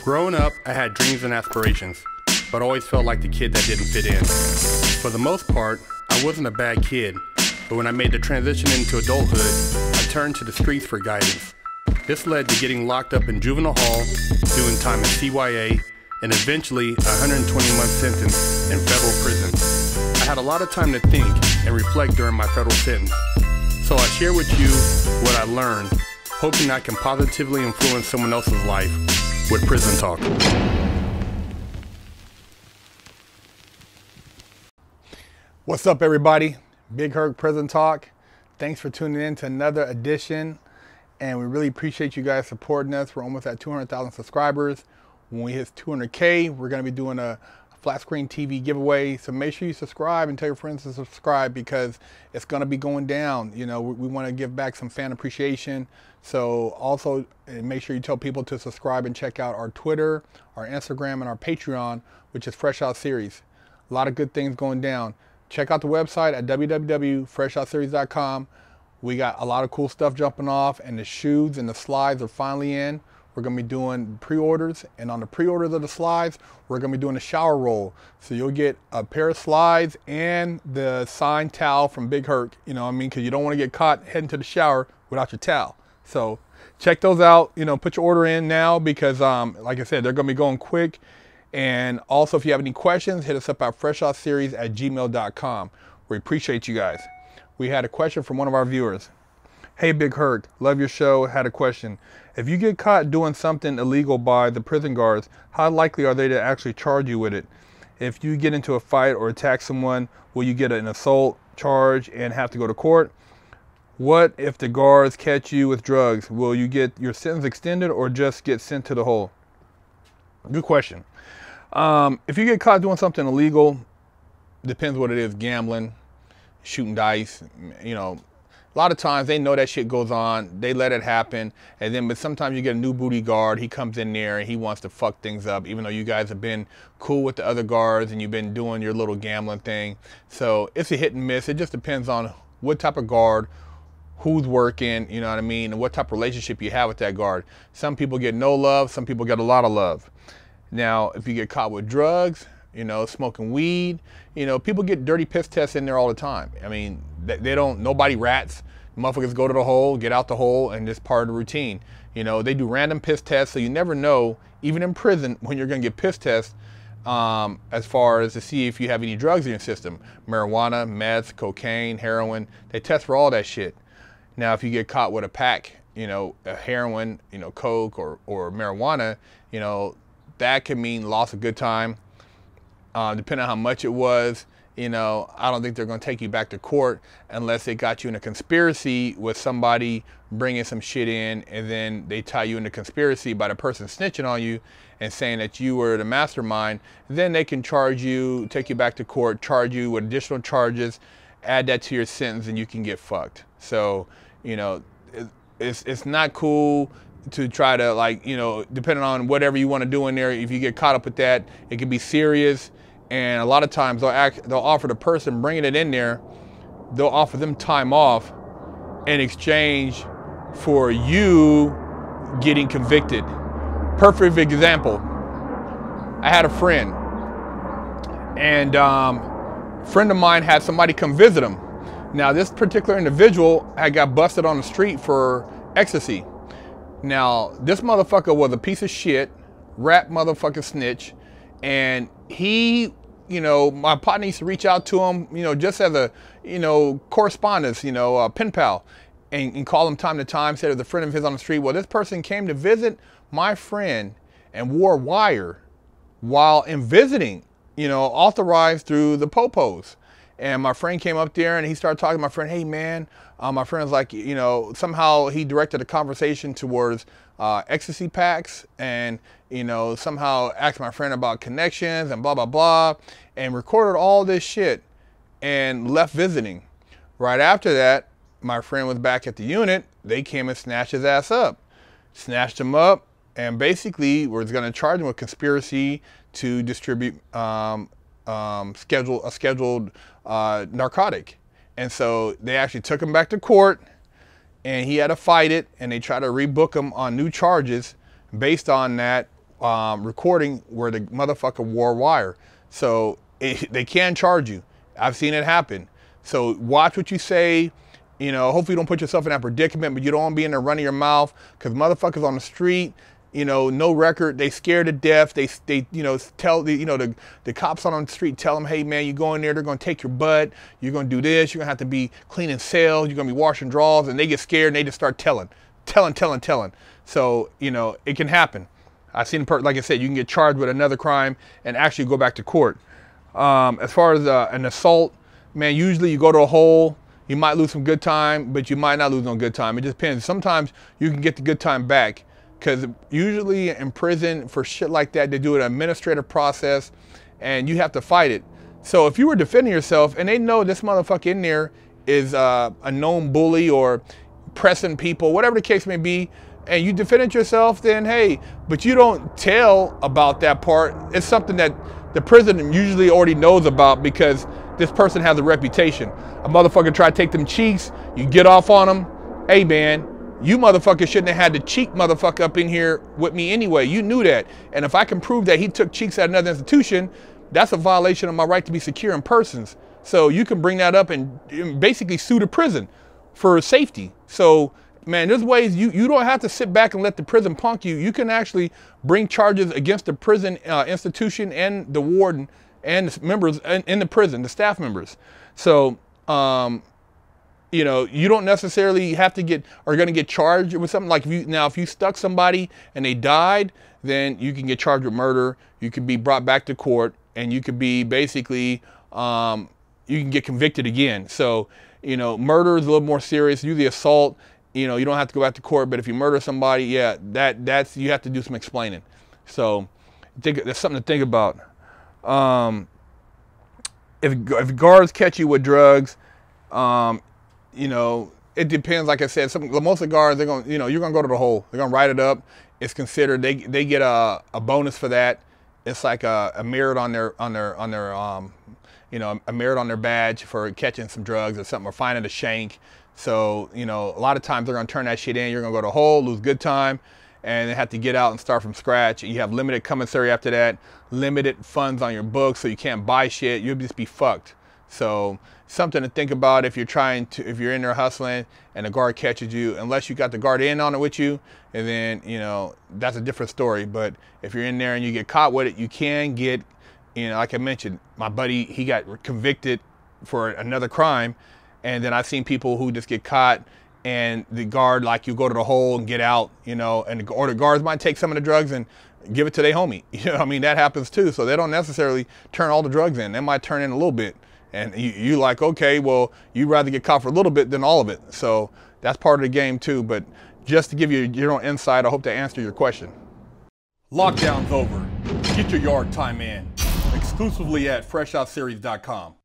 Growing up, I had dreams and aspirations, but always felt like the kid that didn't fit in. For the most part, I wasn't a bad kid, but when I made the transition into adulthood, I turned to the streets for guidance. This led to getting locked up in juvenile hall, doing time in CYA, and eventually a 120-month sentence in federal prison. I had a lot of time to think and reflect during my federal sentence, so I share with you what I learned, hoping I can positively influence someone else's life with Prison Talk. What's up, everybody? Big Herc Prison Talk. Thanks for tuning in to another edition, and we really appreciate you guys supporting us. We're almost at 200,000 subscribers. When we hit 200K, we're going to be doing a flat screen TV giveaway, so make sure you subscribe and tell your friends to subscribe because it's going to be going down. You know, we want to give back some fan appreciation, so also make sure you tell people to subscribe and check out our Twitter, our Instagram, and our Patreon, which is FreshOutSeries. A lot of good things going down. Check out the website at www.FreshOutSeries.com. We got a lot of cool stuff jumping off, and the shoes and the slides are finally in. We're going to be doing pre-orders, and on the pre-orders of the slides, we're going to be doing a shower roll. So you'll get a pair of slides and the signed towel from Big Herc, you know what I mean? Because you don't want to get caught heading to the shower without your towel. So check those out, you know, put your order in now because, like I said, they're going to be going quick. And also, if you have any questions, hit us up at FreshOutSeries@gmail.com. We appreciate you guys. We had a question from one of our viewers. Hey, Big Herc, love your show. Had a question. If you get caught doing something illegal by the prison guards, how likely are they to actually charge you with it? If you get into a fight or attack someone, will you get an assault charge and have to go to court? What if the guards catch you with drugs? Will you get your sentence extended or just get sent to the hole? Good question. If you get caught doing something illegal, depends what it is, gambling, shooting dice, you know, a lot of times they know that shit goes on, they let it happen, and then but sometimes you get a new booty guard, he comes in there and he wants to fuck things up, even though you guys have been cool with the other guards and you've been doing your little gambling thing. So it's a hit and miss. It just depends on what type of guard, who's working, you know what I mean, and what type of relationship you have with that guard. Some people get no love, some people get a lot of love. Now, if you get caught with drugs, you know, smoking weed, you know, people get dirty piss tests in there all the time. I mean, they don't, nobody rats. Motherfuckers go to the hole, get out the hole, and it's part of the routine. You know, they do random piss tests, so you never know, even in prison, when you're gonna get piss tests, as far as to see if you have any drugs in your system. Marijuana, meth, cocaine, heroin, they test for all that shit. Now, if you get caught with a pack, you know, a heroin, you know, coke or marijuana, you know, that could mean loss of good time. Depending on how much it was, you know, I don't think they're going to take you back to court unless they got you in a conspiracy with somebody bringing some shit in, and then they tie you in a conspiracy by the person snitching on you and saying that you were the mastermind. Then they can charge you, take you back to court, charge you with additional charges, add that to your sentence, and you can get fucked. So, you know, it's not cool to try to, like, you know, depending on whatever you want to do in there, if you get caught up with that, it can be serious. And a lot of times they'll offer the person bringing it in there, they'll offer them time off in exchange for you getting convicted. Perfect example. I had a friend, and a friend of mine had somebody come visit him. Now, this particular individual had got busted on the street for ecstasy. Now, this motherfucker was a piece of shit, rap motherfucking snitch, and he, you know, my partner used to reach out to him, you know, just as a, you know, correspondence, you know, a pen pal, and call him time to time, said it was a friend of his on the street. Well, this person came to visit my friend and wore a wire while in visiting, you know, authorized through the popos. And my friend came up there and he started talking to my friend, hey man, my friend was like, you know, somehow he directed a conversation towards ecstasy packs, and, you know, somehow asked my friend about connections and blah, blah, blah, and recorded all this shit and left visiting. Right after that, my friend was back at the unit. They came and snatched his ass up, snatched him up, and basically was gonna charge him with conspiracy to distribute scheduled narcotic. And so they actually took him back to court, and he had to fight it, and they tried to rebook him on new charges based on that recording where the motherfucker wore wire. So they can charge you. I've seen it happen. So watch what you say. You know, hopefully you don't put yourself in that predicament, but you don't want to be in there running your mouth, because motherfuckers on the street, you know, no record, they scared to death. They you know, tell the cops on the street, tell them, hey man, you go in there, they're gonna take your butt, you're gonna do this, you're gonna have to be cleaning cells, you're gonna be washing drawers, and they get scared and they just start telling. So, you know, it can happen. I've seen, like I said, you can get charged with another crime and actually go back to court. As far as an assault, man, usually you go to a hole, you might lose some good time, but you might not lose no good time. It just depends. Sometimes you can get the good time back, because usually in prison for shit like that, they do an administrative process and you have to fight it. So if you were defending yourself and they know this motherfucker in there is a known bully or pressing people, whatever the case may be, and you defended yourself, then hey, but you don't tell about that part. It's something that the prison usually already knows about, because this person has a reputation. A motherfucker try to take them cheeks, you get off on them. Hey man, you motherfucker shouldn't have had the cheek motherfucker up in here with me anyway. You knew that. And if I can prove that he took cheeks at another institution, that's a violation of my right to be secure in persons. So you can bring that up and basically sue the prison for safety. So man, there's ways you don't have to sit back and let the prison punk you. You can actually bring charges against the prison institution and the warden and the members in the prison, the staff members. So, you know, you don't necessarily have to are going to get charged with something. Like if you stuck somebody and they died, then you can get charged with murder. You could be brought back to court, and you could be basically, you can get convicted again. So, you know, murder is a little more serious. Usually assault, you know, you don't have to go back to court, but if you murder somebody, yeah, that's you have to do some explaining. So that's something to think about. If guards catch you with drugs, you know, it depends. Like I said, most of the guards, they're going, you know, you're going to go to the hole. They're going to write it up. It's considered, they get a bonus for that. It's like a merit on their you know, a merit on their badge for catching some drugs or something, or finding a shank. So, you know, a lot of times they're going to turn that shit in. You're going to go to the hole, lose good time, and they have to get out and start from scratch. You have limited commissary after that, limited funds on your books, so you can't buy shit. You'll just be fucked. So something to think about if you're in there hustling and the guard catches you, unless you got the guard in on it with you, and then, you know, that's a different story. But if you're in there and you get caught with it, you can get, you know, like I mentioned, my buddy, he got convicted for another crime. And then I've seen people who just get caught, and the guard, like, you go to the hole and get out, you know, or the guards might take some of the drugs and give it to their homie. You know, I mean, that happens too. So they don't necessarily turn all the drugs in. They might turn in a little bit. And you like, okay, well, you'd rather get caught for a little bit than all of it. So that's part of the game too. But just to give you your own insight, I hope to answer your question. Lockdown's over. Get your yard time in. Exclusively at FreshOutSeries.com.